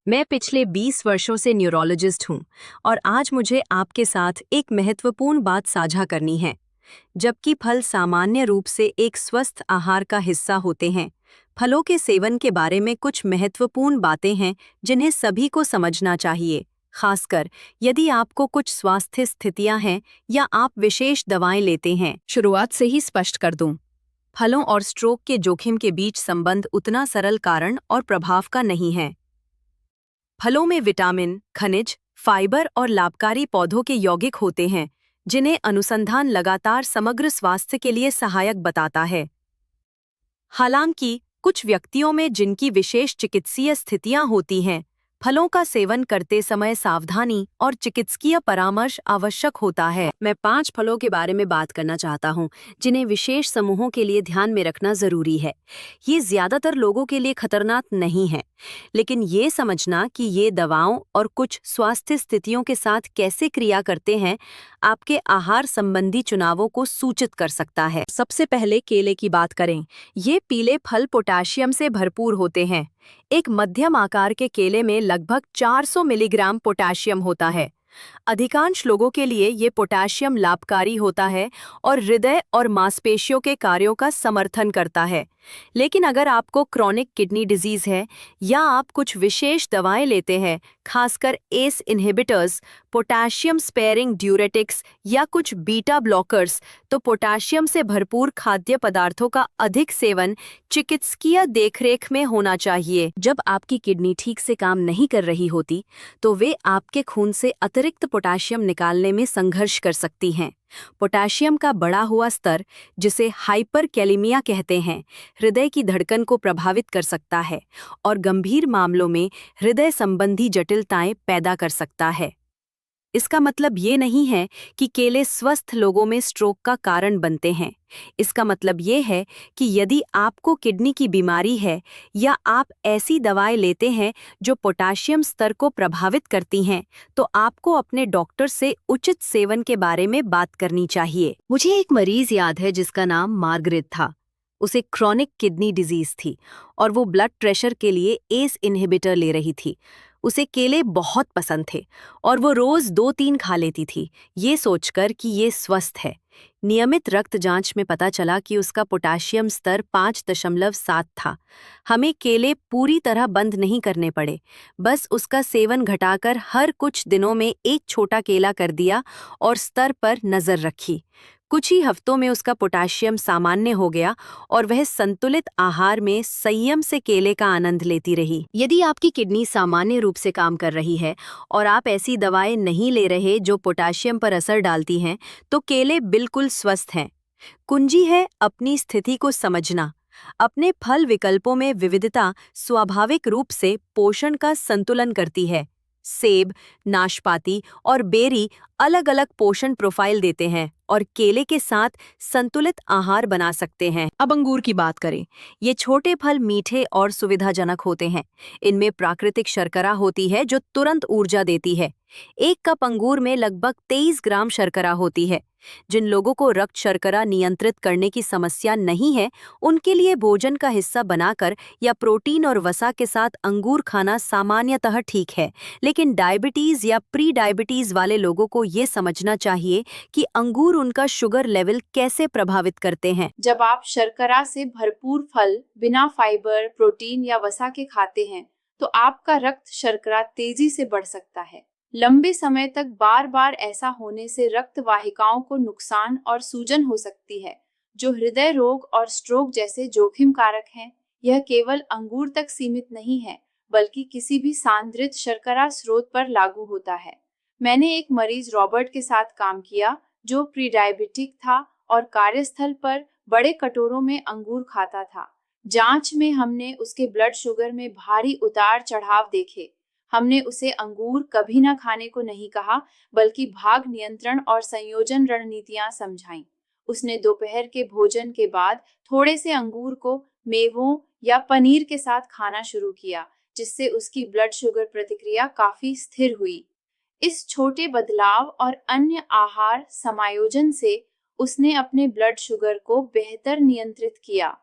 मैं पिछले 20 वर्षों से न्यूरोलॉजिस्ट हूँ और आज मुझे आपके साथ एक महत्वपूर्ण बात साझा करनी है। जबकि फल सामान्य रूप से एक स्वस्थ आहार का हिस्सा होते हैं, फलों के सेवन के बारे में कुछ महत्वपूर्ण बातें हैं जिन्हें सभी को समझना चाहिए, खासकर यदि आपको कुछ स्वास्थ्य स्थितियां हैं या आप विशेष दवाएं लेते हैं। शुरुआत से ही स्पष्ट कर दूं, फलों और स्ट्रोक के जोखिम के बीच संबंध उतना सरल कारण और प्रभाव का नहीं है। फलों में विटामिन, खनिज, फाइबर और लाभकारी पौधों के यौगिक होते हैं, जिन्हें अनुसंधान लगातार समग्र स्वास्थ्य के लिए सहायक बताता है। हालांकि कुछ व्यक्तियों में जिनकी विशेष चिकित्सीय स्थितियां होती हैं, फलों का सेवन करते समय सावधानी और चिकित्सकीय परामर्श आवश्यक होता है। मैं 5 फलों के बारे में बात करना चाहता हूं, जिन्हें विशेष समूहों के लिए ध्यान में रखना जरूरी है। ये ज्यादातर लोगों के लिए खतरनाक नहीं है, लेकिन ये समझना कि ये दवाओं और कुछ स्वास्थ्य स्थितियों के साथ कैसे क्रिया करते हैं, आपके आहार संबंधी चुनावों को सूचित कर सकता है। सबसे पहले केले की बात करें। ये पीले फल पोटेशियम से भरपूर होते हैं। एक मध्यम आकार के केले में लगभग 400 मिलीग्राम पोटेशियम होता है। अधिकांश लोगों के लिए ये पोटेशियम लाभकारी होता है और हृदय और मांसपेशियों के कार्यों का समर्थन करता है। लेकिन अगर आपको क्रॉनिक किडनी डिजीज है या आप कुछ विशेष दवाएं लेते हैं, खासकर एस इनहिबिटर्स, पोटेशियम स्पेयरिंग ड्यूरेटिक्स या कुछ बीटा ब्लॉकर्स, तो पोटेशियम से भरपूर खाद्य पदार्थों का अधिक सेवन चिकित्सकीय देखरेख में होना चाहिए। जब आपकी किडनी ठीक से काम नहीं कर रही होती, तो वे आपके खून से अतिरिक्त पोटेशियम निकालने में संघर्ष कर सकती हैं। पोटेशियम का बढ़ा हुआ स्तर, जिसे हाइपरकैलेमिया कहते हैं, हृदय की धड़कन को प्रभावित कर सकता है और गंभीर मामलों में हृदय संबंधी जटिलताएं पैदा कर सकता है। इसका मतलब ये नहीं है कि केले स्वस्थ लोगों में स्ट्रोक का कारण बनते हैं। इसका मतलब ये है कि यदि आपको किडनी की बीमारी है या आप ऐसी दवाएं लेते हैं जो पोटेशियम स्तर को प्रभावित करती हैं, तो आपको अपने डॉक्टर से उचित सेवन के बारे में बात करनी चाहिए। मुझे एक मरीज याद है जिसका नाम मार्गरेट था। उसे क्रॉनिक किडनी डिजीज थी और वो ब्लड प्रेशर के लिए एस इनहिबिटर ले रही थी। उसे केले बहुत पसंद थे और वो रोज 2-3 खा लेती थी, ये सोचकर कि ये स्वस्थ है। नियमित रक्त जांच में पता चला कि उसका पोटेशियम स्तर 5.7 था। हमें केले पूरी तरह बंद नहीं करने पड़े, बस उसका सेवन घटाकर हर कुछ दिनों में एक छोटा केला कर दिया और स्तर पर नजर रखी। कुछ ही हफ्तों में उसका पोटेशियम सामान्य हो गया और वह संतुलित आहार में संयम से केले का आनंद लेती रही। यदि आपकी किडनी सामान्य रूप से काम कर रही है और आप ऐसी दवाएं नहीं ले रहे जो पोटेशियम पर असर डालती हैं, तो केले बिल्कुल स्वस्थ हैं। कुंजी है अपनी स्थिति को समझना। अपने फल विकल्पों में विविधता स्वाभाविक रूप से पोषण का संतुलन करती है। सेब, नाशपाती और बेरी अलग अलग पोषण प्रोफाइल देते हैं और केले के साथ संतुलित आहार बना सकते हैं। अब अंगूर की बात करें। ये छोटे फल मीठे और सुविधाजनक होते हैं। इनमें प्राकृतिक शर्करा होती है जो तुरंत ऊर्जा देती है। 1 कप अंगूर में लगभग 23 ग्राम शर्करा होती है। जिन लोगों को रक्त शर्करा नियंत्रित करने की समस्या नहीं है, उनके लिए भोजन का हिस्सा बनाकर या प्रोटीन और वसा के साथ अंगूर खाना सामान्यतः ठीक है। लेकिन डायबिटीज या प्री डायबिटीज वाले लोगों को ये समझना चाहिए कि अंगूर उनका शुगर लेवल कैसे प्रभावित करते हैं। जब आप शर्करा से भरपूर फल बिना फाइबर, प्रोटीन या वसा के खाते हैं, तो आपका रक्त शर्करा तेजी से बढ़ सकता है। लंबे समय तक बार बार ऐसा होने से रक्त वाहिकाओं को नुकसान और सूजन हो सकती है, जो हृदय रोग और स्ट्रोक जैसे जोखिम कारक हैं। यह केवल अंगूर तक सीमित नहीं है, बल्कि किसी भी सांद्रित शर्करा स्रोत पर लागू होता है। मैंने एक मरीज रॉबर्ट के साथ काम किया जो प्री डायबिटिक था और कार्यस्थल पर बड़े कटोरों में अंगूर खाता था। जांच में हमने उसके ब्लड शुगर में भारी उतार चढ़ाव देखे। हमने उसे अंगूर कभी ना खाने को नहीं कहा, बल्कि भाग नियंत्रण और संयोजन रणनीतियां समझाईं। उसने दोपहर के भोजन के बाद थोड़े से अंगूर को मेवों या पनीर के साथ खाना शुरू किया, जिससे उसकी ब्लड शुगर प्रतिक्रिया काफी स्थिर हुई। इस छोटे बदलाव और अन्य आहार समायोजन से उसने अपने ब्लड शुगर को बेहतर नियंत्रित किया।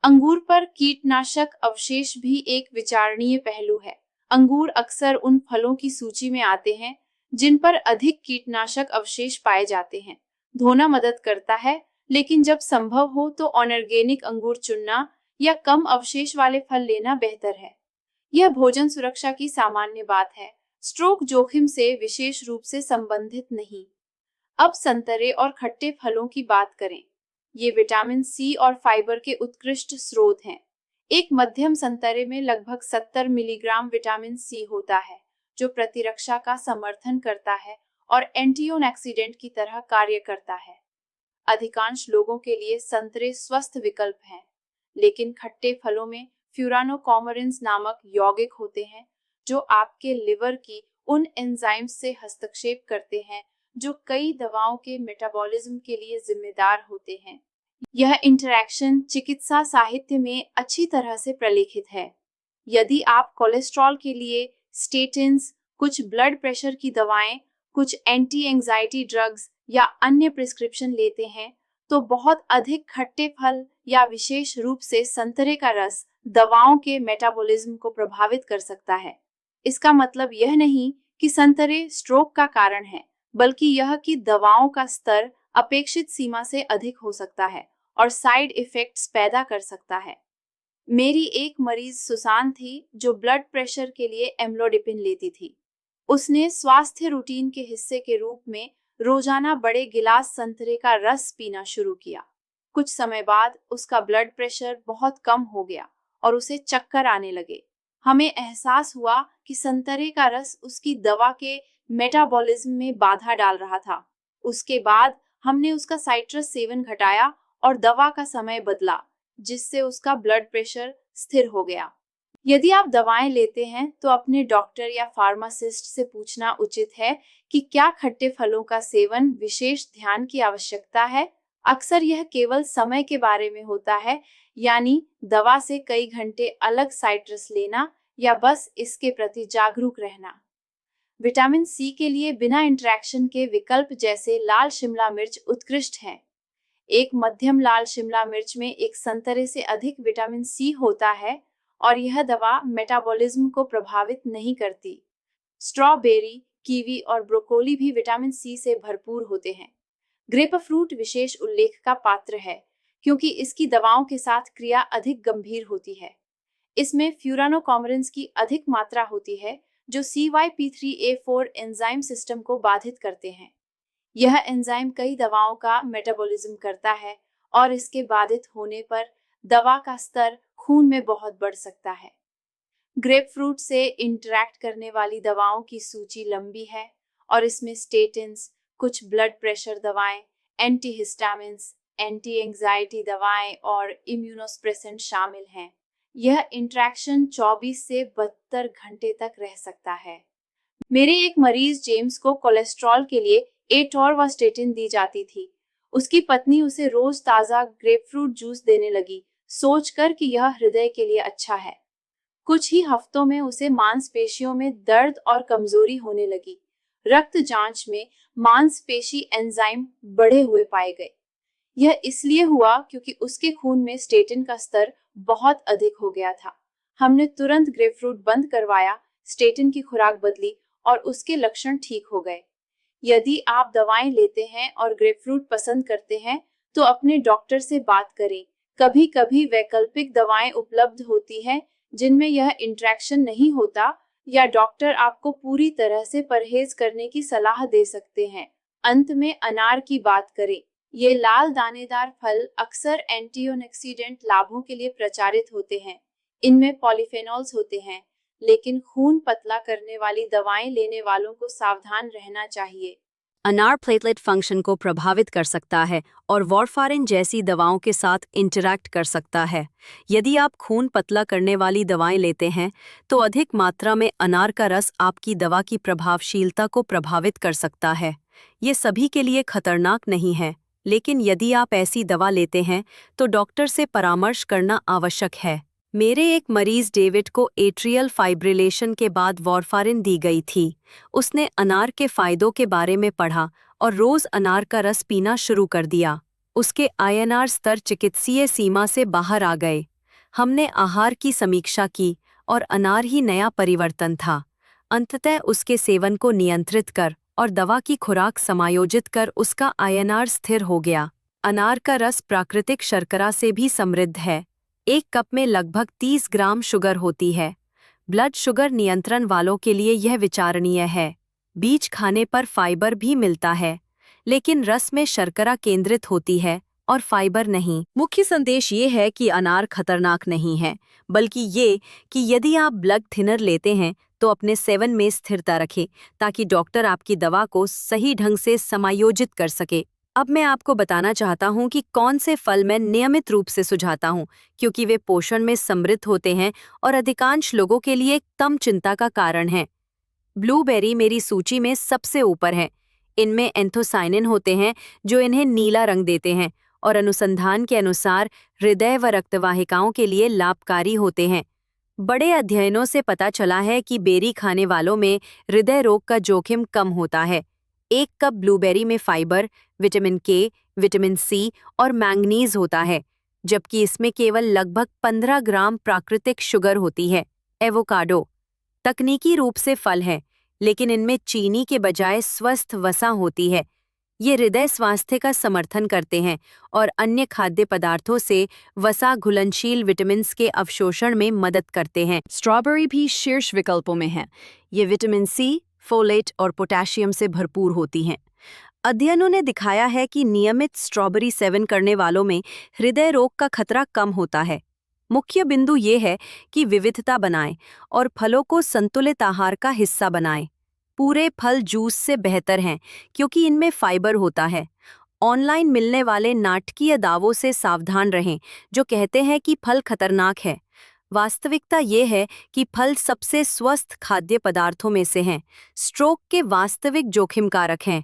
अंगूर पर कीटनाशक अवशेष भी एक विचारणीय पहलू है। अंगूर अक्सर उन फलों की सूची में आते हैं जिन पर अधिक कीटनाशक अवशेष पाए जाते हैं। धोना मदद करता है, लेकिन जब संभव हो तो ऑर्गेनिक अंगूर चुनना या कम अवशेष वाले फल लेना बेहतर है। यह भोजन सुरक्षा की सामान्य बात है, स्ट्रोक जोखिम से विशेष रूप से संबंधित नहीं। अब संतरे और खट्टे फलों की बात करें। ये विटामिन सी और फाइबर के उत्कृष्ट स्रोत हैं। एक मध्यम संतरे में लगभग 70 मिलीग्राम विटामिन सी होता है, जो प्रतिरक्षा का समर्थन करता है और एंटीऑक्सीडेंट की तरह कार्य करता है। अधिकांश लोगों के लिए संतरे स्वस्थ विकल्प हैं, लेकिन खट्टे फलों में फ्यूरानोकॉमरिन्स नामक यौगिक होते हैं, जो आपके लिवर की उन एंजाइम्स से हस्तक्षेप करते हैं जो कई दवाओं के मेटाबॉलिज्म के लिए जिम्मेदार होते हैं। यह इंटरैक्शन चिकित्सा साहित्य में अच्छी तरह से प्रलेखित है। यदि आप कोलेस्ट्रॉल के लिए स्टेटिन्स, कुछ ब्लड प्रेशर की दवाएं, कुछ एंटी एंजाइटी ड्रग्स या अन्य प्रिस्क्रिप्शन लेते हैं, तो बहुत अधिक खट्टे फल या विशेष रूप से संतरे का रस दवाओं के मेटाबॉलिज्म को प्रभावित कर सकता है। इसका मतलब यह नहीं कि संतरे स्ट्रोक का कारण है, बल्कि यह कि दवाओं का स्तर अपेक्षित सीमा से अधिक हो सकता है और साइड इफेक्ट्स पैदा कर सकता है। मेरी एक मरीज सुसान थी जो ब्लड प्रेशर के लिए एम्लोडिपिन लेती थी। उसने स्वास्थ्य रूटीन के हिस्से के रूप में रोजाना बड़े गिलास संतरे का रस पीना शुरू किया। कुछ समय बाद उसका ब्लड प्रेशर बहुत कम हो गया और उसे चक्कर आने लगे। हमें एहसास हुआ कि संतरे का रस उसकी दवा के मेटाबॉलिज्म में बाधा डाल रहा था। उसके बाद हमने उसका साइट्रस सेवन घटाया और दवा का समय बदला, जिससे उसका ब्लड प्रेशर स्थिर हो गया। यदि आप दवाएं लेते हैं तो अपने डॉक्टर या फार्मासिस्ट से पूछना उचित है कि क्या खट्टे फलों का सेवन विशेष ध्यान की आवश्यकता है। अक्सर यह केवल समय के बारे में होता है, यानी दवा से कई घंटे अलग साइट्रस लेना या बस इसके प्रति जागरूक रहना। विटामिन सी के लिए बिना इंटरैक्शन के विकल्प जैसे लाल शिमला मिर्च उत्कृष्ट है। एक मध्यम लाल शिमला मिर्च में एक संतरे से अधिक विटामिन सी होता है और यह दवा मेटाबॉलिज्म को प्रभावित नहीं करती। स्ट्रॉबेरी, कीवी और ब्रोकोली भी विटामिन सी से भरपूर होते हैं। ग्रेपफ्रूट विशेष उल्लेख का पात्र है क्योंकि इसकी दवाओं के साथ क्रिया अधिक गंभीर होती है। इसमें फ्यूरानोकॉमरिन्स की अधिक मात्रा होती है जो CYP3A4 एंजाइम सिस्टम को बाधित करते हैं। यह एंजाइम कई दवाओं का मेटाबॉलिज्म करता है और इसके बाधित होने पर दवा का स्तर खून में बहुत बढ़ सकता है। ग्रेपफ्रूट से इंटरैक्ट करने वाली दवाओं की सूची लंबी है और इसमें स्टेटिन्स, कुछ ब्लड प्रेशर दवाएं, एंटीहिस्टामिन्स, एंटी एंजाइटी दवाएं और इम्यूनोस्प्रेसेंट शामिल हैं। यह इंटरैक्शन 24 से 72 घंटे तक रह सकता है। मेरे एक मरीज जेम्स को कोलेस्ट्रॉल के लिए एटोरवास्टेटिन दी जाती थी। उसकी पत्नी उसे रोज ताज़ा ग्रेपफ्रूट जूस देने लगी, सोचकर कि यह हृदय के लिए अच्छा है। कुछ ही हफ्तों में उसे मांसपेशियों में दर्द और कमजोरी होने लगी। रक्त जांच में मांसपेशी एंजाइम बढ़े हुए पाए गए। यह इसलिए हुआ क्योंकि उसके खून में स्टेटिन का स्तर बहुत अधिक हो गया था। हमने तुरंत ग्रेपफ्रूट बंद करवाया, स्टेटिन की खुराक बदली और उसके लक्षण ठीक हो गए। यदि आप दवाएं लेते हैं और ग्रेपफ्रूट पसंद करते हैं तो अपने डॉक्टर से बात करें। कभी-कभी वैकल्पिक दवाएं उपलब्ध होती हैं जिनमें यह इंटरैक्शन नहीं होता या डॉक्टर आपको पूरी तरह से परहेज करने की सलाह दे सकते हैं। अंत में अनार की बात करें। ये लाल दानेदार फल अक्सर एंटीऑक्सीडेंट लाभों के लिए प्रचारित होते हैं। इनमें पॉलीफेनॉल्स होते हैं, लेकिन खून पतला करने वाली दवाएं लेने वालों को सावधान रहना चाहिए। अनार प्लेटलेट फंक्शन को प्रभावित कर सकता है और वारफारिन जैसी दवाओं के साथ इंटरैक्ट कर सकता है। यदि आप खून पतला करने वाली दवाएं लेते हैं तो अधिक मात्रा में अनार का रस आपकी दवा की प्रभावशीलता को प्रभावित कर सकता है। ये सभी के लिए खतरनाक नहीं है, लेकिन यदि आप ऐसी दवा लेते हैं तो डॉक्टर से परामर्श करना आवश्यक है। मेरे एक मरीज डेविड को एट्रियल फाइब्रिलेशन के बाद वारफारिन दी गई थी। उसने अनार के फायदों के बारे में पढ़ा और रोज अनार का रस पीना शुरू कर दिया। उसके INR स्तर चिकित्सीय सीमा से बाहर आ गए। हमने आहार की समीक्षा की और अनार ही नया परिवर्तन था। अंततः उसके सेवन को नियंत्रित कर और दवा की खुराक समायोजित कर उसका आयनार स्थिर हो गया। अनार का रस प्राकृतिक शर्करा से भी समृद्ध है। एक कप में लगभग 30 ग्राम शुगर होती है। ब्लड शुगर नियंत्रण वालों के लिए यह विचारणीय है। बीज खाने पर फाइबर भी मिलता है, लेकिन रस में शर्करा केंद्रित होती है और फाइबर नहीं। मुख्य संदेश ये है कि अनार खतरनाक नहीं है, बल्कि ये कि यदि आप ब्लड थिनर लेते हैं तो अपने सेवन में स्थिरता रखें ताकि डॉक्टर आपकी दवा को सही ढंग से समायोजित कर सके। अब मैं आपको बताना चाहता हूँ कि कौन से फल मैं नियमित रूप से सुझाता हूँ, क्योंकि वे पोषण में समृद्ध होते हैं और अधिकांश लोगों के लिए कम चिंता का कारण हैं। ब्लूबेरी मेरी सूची में सबसे ऊपर है। इनमें एंथोसाइनिन होते हैं जो इन्हें नीला रंग देते हैं और अनुसंधान के अनुसार हृदय व रक्तवाहिकाओं के लिए लाभकारी होते हैं। बड़े अध्ययनों से पता चला है कि बेरी खाने वालों में हृदय रोग का जोखिम कम होता है। एक कप ब्लूबेरी में फाइबर, विटामिन के, विटामिन सी और मैंगनीज होता है, जबकि इसमें केवल लगभग 15 ग्राम प्राकृतिक शुगर होती है। एवोकाडो तकनीकी रूप से फल है, लेकिन इनमें चीनी के बजाय स्वस्थ वसा होती है। ये हृदय स्वास्थ्य का समर्थन करते हैं और अन्य खाद्य पदार्थों से वसा घुलनशील विटामिन्स के अवशोषण में मदद करते हैं। स्ट्रॉबेरी भी शीर्ष विकल्पों में है। ये विटामिन सी, फोलेट और पोटेशियम से भरपूर होती हैं। अध्ययनों ने दिखाया है कि नियमित स्ट्रॉबेरी सेवन करने वालों में हृदय रोग का खतरा कम होता है। मुख्य बिंदु ये है कि विविधता बनाएं और फलों को संतुलित आहार का हिस्सा बनाएं। पूरे फल जूस से बेहतर हैं क्योंकि इनमें फाइबर होता है। ऑनलाइन मिलने वाले नाटकीय दावों से सावधान रहें जो कहते हैं कि फल खतरनाक है। वास्तविकता ये है कि फल सबसे स्वस्थ खाद्य पदार्थों में से हैं। स्ट्रोक के वास्तविक जोखिम कारक हैं: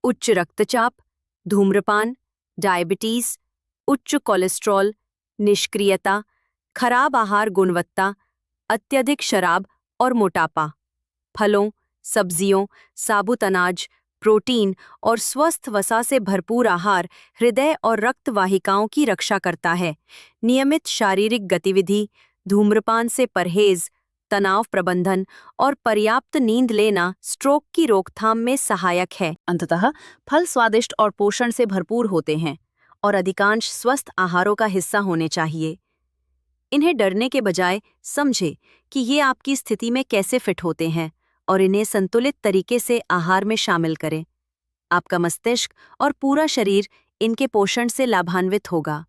उच्च रक्तचाप, धूम्रपान, डायबिटीज, उच्च कोलेस्ट्रॉल, निष्क्रियता, खराब आहार गुणवत्ता, अत्यधिक शराब और मोटापा। फलों, सब्जियों, साबुत अनाज, प्रोटीन और स्वस्थ वसा से भरपूर आहार हृदय और रक्त वाहिकाओं की रक्षा करता है। नियमित शारीरिक गतिविधि, धूम्रपान से परहेज, तनाव प्रबंधन और पर्याप्त नींद लेना स्ट्रोक की रोकथाम में सहायक है। अंततः फल स्वादिष्ट और पोषण से भरपूर होते हैं और अधिकांश स्वस्थ आहारों का हिस्सा होने चाहिए। इन्हें डरने के बजाय समझे कि ये आपकी स्थिति में कैसे फिट होते हैं और इन्हें संतुलित तरीके से आहार में शामिल करें। आपका मस्तिष्क और पूरा शरीर इनके पोषण से लाभान्वित होगा।